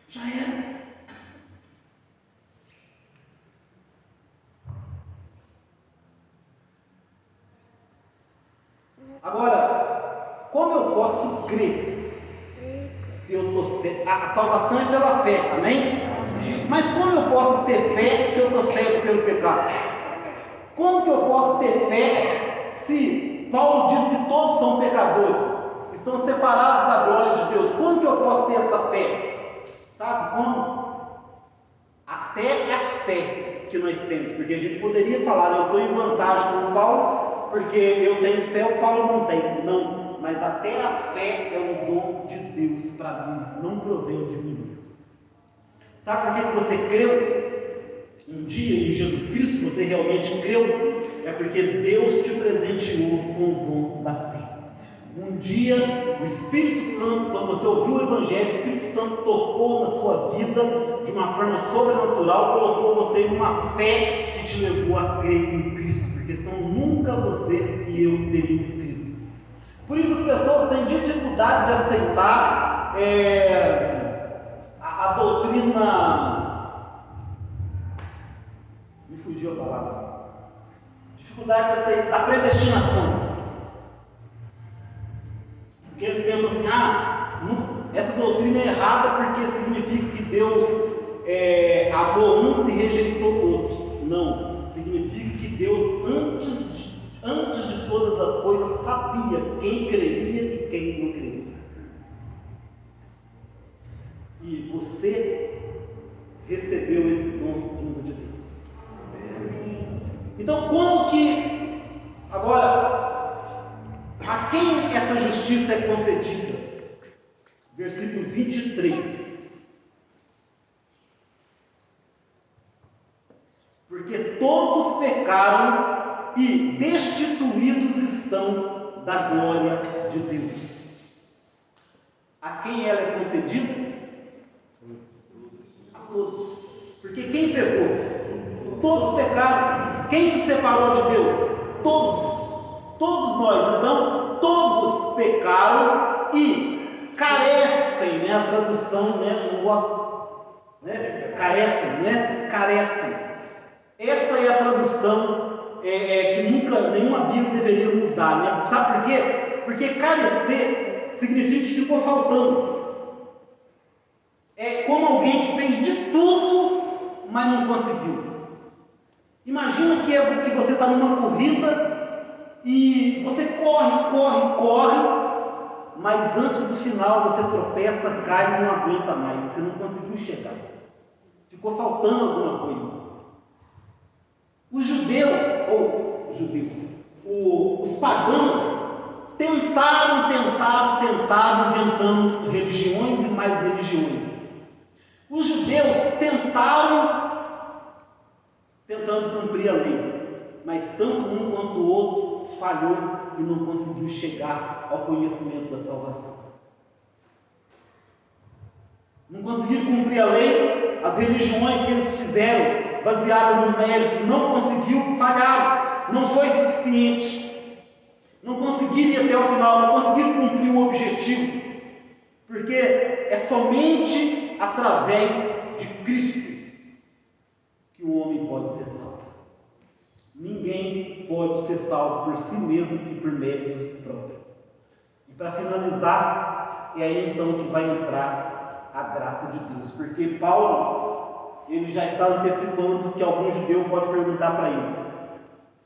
Já era. Agora, como eu posso crer se eu estou certo? A salvação é pela fé, amém? Amém? Mas como eu posso ter fé se eu estou cego pelo pecado? Como que eu posso ter fé se Paulo diz que todos são pecadores, estão separados da glória de Deus? Como que eu posso ter essa fé? Sabe como? Até a fé que nós temos, porque a gente poderia falar, eu estou em vantagem com o Paulo, porque eu tenho fé, o Paulo não tem. Não, mas até a fé é um dom de Deus para mim, não provém de mim mesmo. Sabe por que você creu um dia em Jesus Cristo? Você realmente creu? É porque Deus te presenteou com o dom da fé. Um dia, o Espírito Santo, quando você ouviu o Evangelho, o Espírito Santo tocou na sua vida de uma forma sobrenatural, colocou você em uma fé que te levou a crer em Cristo, porque senão nunca você e eu teríamos crido. Por isso as pessoas têm dificuldade de aceitar a doutrina. Me fugiu a palavra. Dificuldade de aceitar a predestinação. Porque eles pensam assim, essa doutrina é errada porque significa que Deus amou uns e rejeitou outros. Não, significa que Deus antes de todas as coisas sabia quem creria e quem não creria. E você recebeu esse dom vindo de Deus. Então como que agora a quem essa justiça é concedida? Versículo 23. Porque todos pecaram e destituídos estão da glória de Deus. A quem ela é concedida? A todos. Porque quem pecou? Todos pecaram. Quem se separou de Deus? Todos. Todos nós, então, todos pecaram e carecem, a tradução, não gosto, carecem. Essa é a tradução que nenhuma Bíblia deveria mudar, Sabe por quê? Porque carecer significa que ficou faltando. É como alguém que fez de tudo, mas não conseguiu. Imagina que você está numa corrida e você corre, mas antes do final você tropeça, cai e não aguenta mais, você não conseguiu chegar, ficou faltando alguma coisa. Os os pagãos tentaram, inventando religiões e mais religiões. Os judeus tentando cumprir a lei, mas tanto um quanto o outro falhou e não conseguiu chegar ao conhecimento da salvação. Não conseguiram cumprir a lei, as religiões que eles fizeram, baseadas no mérito, não conseguiu, falharam, não foi suficiente. Não conseguiu conseguirem ir até o final, não conseguirem cumprir o objetivo, porque é somente através de Cristo que o homem pode ser salvo. Ninguém pode ser salvo por si mesmo e por mérito próprio. E para finalizar, é aí então que vai entrar a graça de Deus, porque Paulo, ele já está antecipando que algum judeu pode perguntar para ele: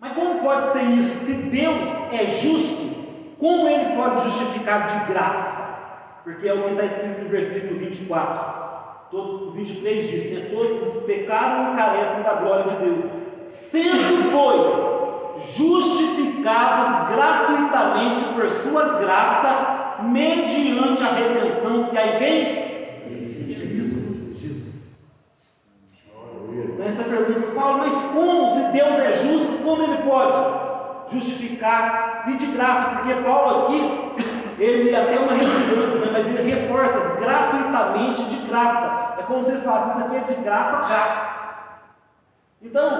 mas como pode ser isso? Se Deus é justo, como ele pode justificar de graça? Porque é o que está escrito no versículo 24. O 23 diz, né? Todos pecaram e carecem da glória de Deus, sendo, pois, justificados gratuitamente por sua graça, mediante a redenção que há em quem? Em Cristo Jesus. Então essa pergunta, Paulo, mas como? Se Deus é justo, como ele pode justificar e de graça? Porque Paulo aqui, ele até uma redundância, né? Mas ele reforça gratuitamente, de graça. É como se ele falasse, isso aqui é de graça grátis. Então,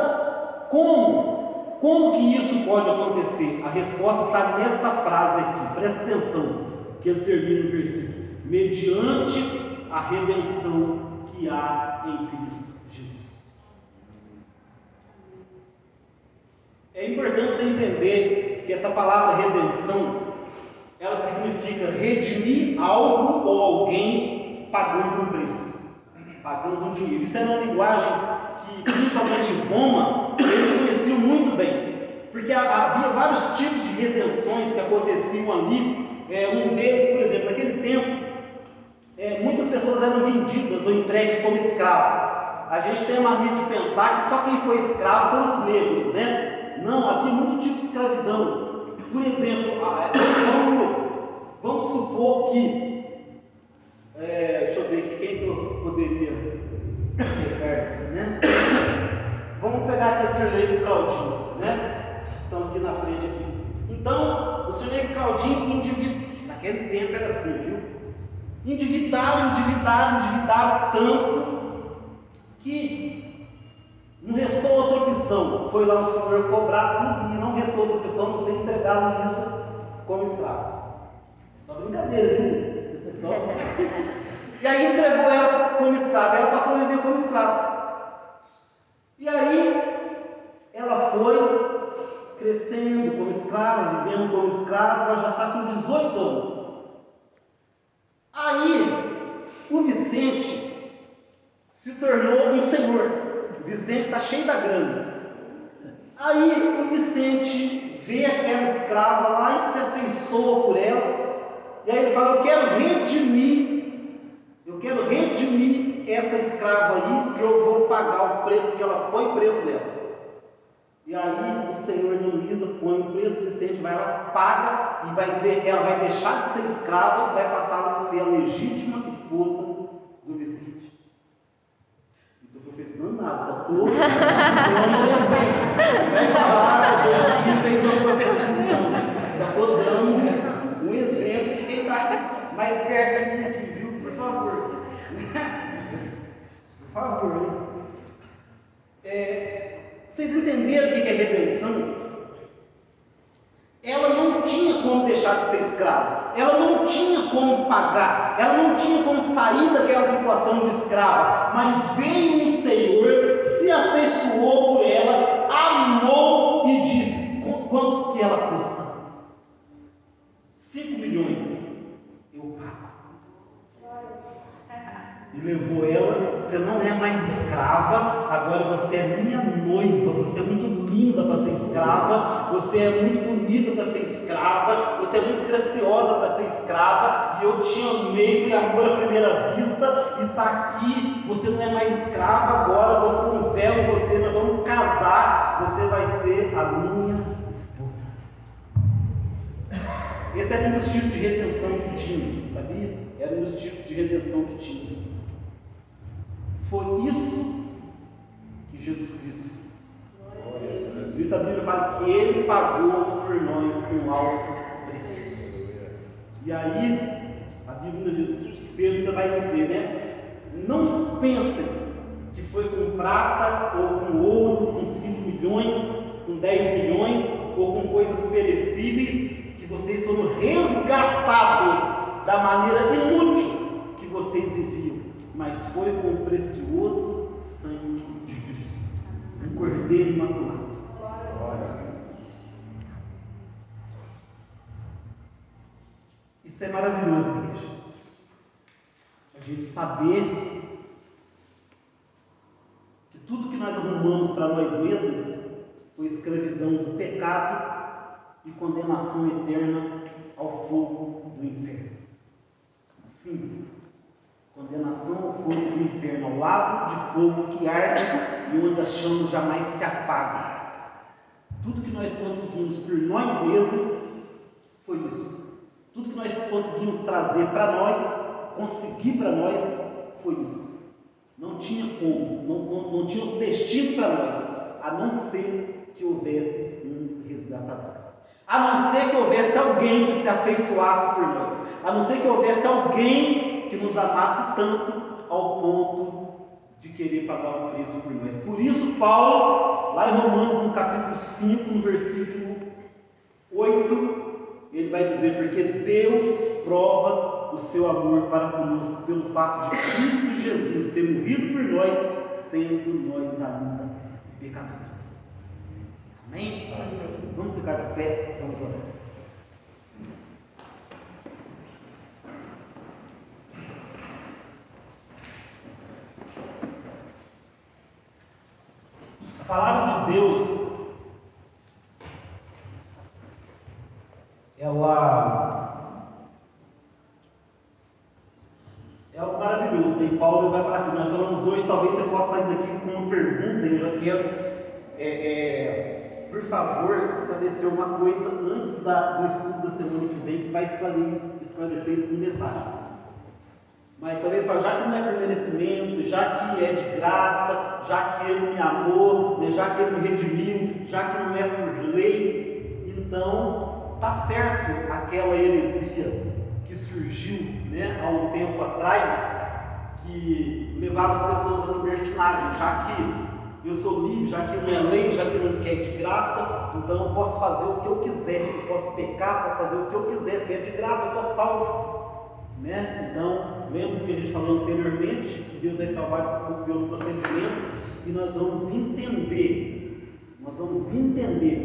como que isso pode acontecer? A resposta está nessa frase aqui, presta atenção, que ele termina o versículo: mediante a redenção que há em Cristo Jesus. É importante você entender que essa palavra redenção, ela significa redimir algo ou alguém pagando um preço, pagando um dinheiro. Isso é uma linguagem que, principalmente em Roma, eles conheciam muito bem, porque havia vários tipos de redenções que aconteciam ali. Um deles, por exemplo, naquele tempo, muitas pessoas eram vendidas ou entregues como escravo. A gente tem a mania de pensar que só quem foi escravo foram os negros, né? Não, havia muito tipo de escravidão. Por exemplo, vamos supor que, deixa eu ver aqui, quem que eu poderia pegar, né? Vamos pegar aqui a Sirlei Claudinho, né? Estão aqui na frente aqui. Então, o Sirlei Claudinho, naquele tempo era assim, viu? Endividaram tanto que não restou outra opção. Foi lá o senhor cobrar tudo e não restou outra opção você entregar a Luísa como escravo. É só brincadeira, viu? É só... E aí entregou ela como escrava. Ela passou a viver como escrava. E aí ela foi crescendo como escrava, vivendo como escrava. Ela já está com 18 anos. Aí o Vicente se tornou um senhor. O Vicente está cheio da grana. Aí o Vicente vê aquela escrava lá e se afeiçoa por ela. E aí ele fala: eu quero redimir essa escrava aí, e eu vou pagar o preço que ela põe, o preço dela. E aí o senhor de Luísa põe o preço, o Vicente vai lá, paga, e ela vai deixar de ser escrava e vai passar a ser a legítima esposa do Vicente. Não estou professando nada, só estou dando um exemplo. Não vai falar, você fez uma profecia, não. Só estou dando um exemplo de quem está mais perto de mim aqui, viu? Por favor. Por favor. Vocês entenderam o que é redenção? Ela não tinha como deixar de ser escrava, ela não tinha como pagar, ela não tinha como sair daquela situação de escrava, mas veio um Senhor, se afeiçoou por ela, amou e disse: quanto que ela custa? 5 milhões, eu pago. E levou ela. Você não é mais escrava, agora você é minha noiva. Você é muito linda para ser escrava, você é muito bonita para ser escrava, você é muito graciosa para ser escrava, e eu te amei, foi amor à primeira vista, e está aqui. Você não é mais escrava agora, vou pôr um véu em você, nós vamos casar, você vai ser a minha esposa. Esse era um dos tipos de redenção que tinha, sabia? Era um dos tipos de redenção que tinha. Foi isso que Jesus Cristo fez. Por isso a Bíblia fala que Ele pagou por nós um alto preço. E aí, a Bíblia diz, Pedro ainda vai dizer, né? Não pensem que foi com prata, ou com ouro, com 5 milhões, com 10 milhões, ou com coisas perecíveis, que que vocês foram resgatados da maneira inútil que vocês viviam, mas foi com o precioso sangue de Cristo, um cordeiro imaculado. Isso é maravilhoso, igreja. A gente saber que tudo que nós arrumamos para nós mesmos foi escravidão do pecado e condenação eterna ao fogo do inferno. Sim, condenação ao fogo do inferno, ao lago de fogo que arde e onde as chamas jamais se apagam. Tudo que nós conseguimos por nós mesmos foi isso. Tudo que nós conseguimos trazer para nós, conseguir para nós, foi isso. Não tinha como, não tinha o destino para nós, a não ser que houvesse um resgatador. A não ser que houvesse alguém que se afeiçoasse por nós. A não ser que houvesse alguém que nos amasse tanto ao ponto de querer pagar o preço por nós. Por isso, Paulo, lá em Romanos, no capítulo 5, no versículo 8, ele vai dizer: porque Deus prova o seu amor para conosco pelo fato de Cristo Jesus ter morrido por nós, sendo nós ainda pecadores. Amém? Amém. Vamos ficar de pé, vamos orar. A palavra de Deus, é algo maravilhoso. Tem Paulo vai falar que nós falamos hoje, talvez você possa sair daqui com uma pergunta. Eu já quero, por favor, esclarecer uma coisa antes do estudo da semana que vem, que vai esclarecer isso com detalhes. Mas talvez fale, já que não é por merecimento, já que é de graça, já que Ele me amou, né, já que Ele me redimiu, já que não é por lei, então está certo aquela heresia que surgiu, né, há um tempo atrás, que levava as pessoas à libertinagem, já que eu sou livre, já que não é lei, já que não quer de graça, então eu posso fazer o que eu quiser, eu posso pecar, posso fazer o que eu quiser, porque é de graça, eu estou salvo. Né? Então, lembra do que a gente falou anteriormente, que Deus vai salvar pelo procedimento, e nós vamos entender,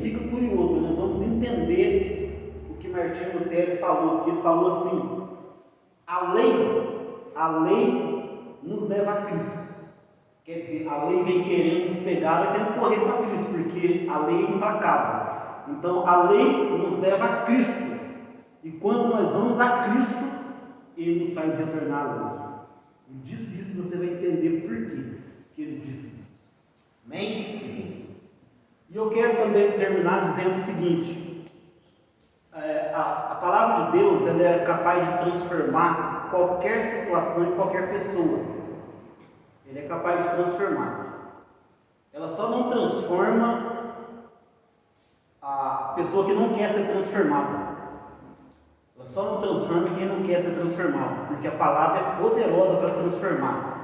fica curioso, mas nós vamos entender o que Martinho Lutero falou, porque ele falou assim: a lei nos leva a Cristo. Quer dizer, a lei vem querendo nos pegar, vai querendo correr para Cristo, porque a lei é implacável. Então, a lei nos leva a Cristo, e quando nós vamos a Cristo, Ele nos faz retornar à lei. Ele disse isso, você vai entender por que ele disse isso. Amém? E eu quero também terminar dizendo o seguinte: a palavra de Deus, ela é capaz de transformar qualquer situação e qualquer pessoa. Ela é capaz de transformar. Ela só não transforma a pessoa que não quer ser transformada. Ela só não transforma quem não quer ser transformado, porque a palavra é poderosa para transformar.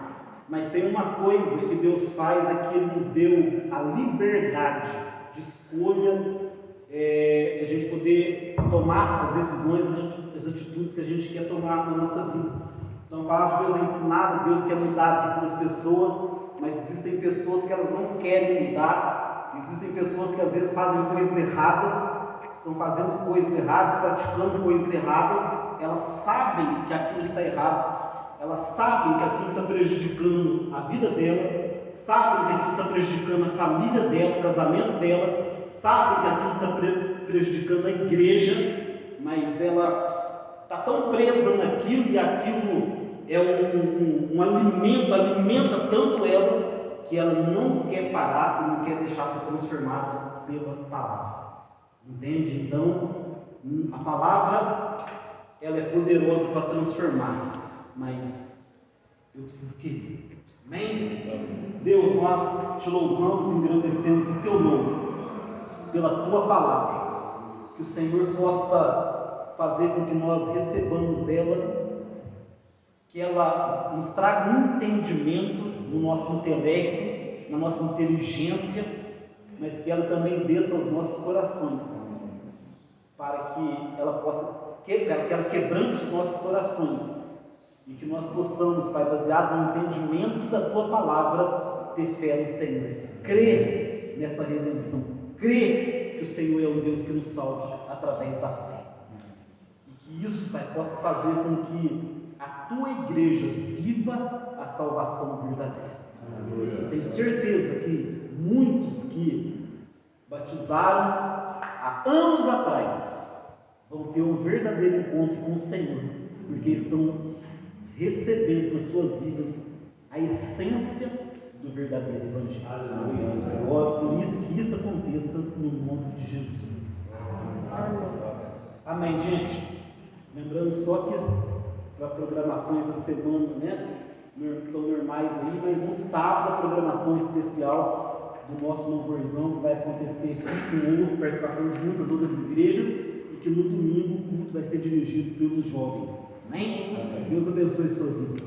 Mas tem uma coisa que Deus faz, é que Ele nos deu a liberdade de escolha, a gente poder tomar as decisões, as atitudes que a gente quer tomar na nossa vida. Então a palavra de Deus é ensinada, Deus quer mudar a vida das pessoas, mas existem pessoas que elas não querem mudar, existem pessoas que às vezes fazem coisas erradas, estão fazendo coisas erradas, praticando coisas erradas, elas sabem que aquilo está errado, elas sabem que aquilo está prejudicando a vida dela, sabem que aquilo está prejudicando a família dela, o casamento dela, sabem que aquilo está prejudicando a igreja, mas ela está tão presa naquilo, e aquilo é um alimento, alimenta tanto ela, que ela não quer parar e não quer deixar ser transformada pela palavra. Entende? Então, a palavra, ela é poderosa para transformar, mas eu preciso querer. Amém? Deus, nós te louvamos e engrandecemos o teu nome, pela tua palavra, que o Senhor possa fazer com que nós recebamos ela, que ela nos traga um entendimento no nosso intelecto, na nossa inteligência, mas que ela também desça aos nossos corações, para que ela possa que ela quebrante os nossos corações e que nós possamos, Pai, baseado no entendimento da Tua palavra, ter fé no Senhor, crer nessa redenção, crer que o Senhor é um Deus que nos salve através da fé, e que isso, Pai, possa fazer com que a Tua igreja viva a salvação verdadeira. Eu tenho certeza que muitos que batizaram há anos atrás vão ter um verdadeiro encontro com o Senhor, porque estão recebendo nas suas vidas a essência do verdadeiro Evangelho. Eu oro por isso, que isso aconteça no nome de Jesus. Amém, gente? Lembrando só que para programações da semana, né, estão normais aí, mas no sábado a programação especial do nosso louvorzão que vai acontecer aqui com participação de muitas outras igrejas, e que no domingo o culto vai ser dirigido pelos jovens. Amém? Deus abençoe sua vida.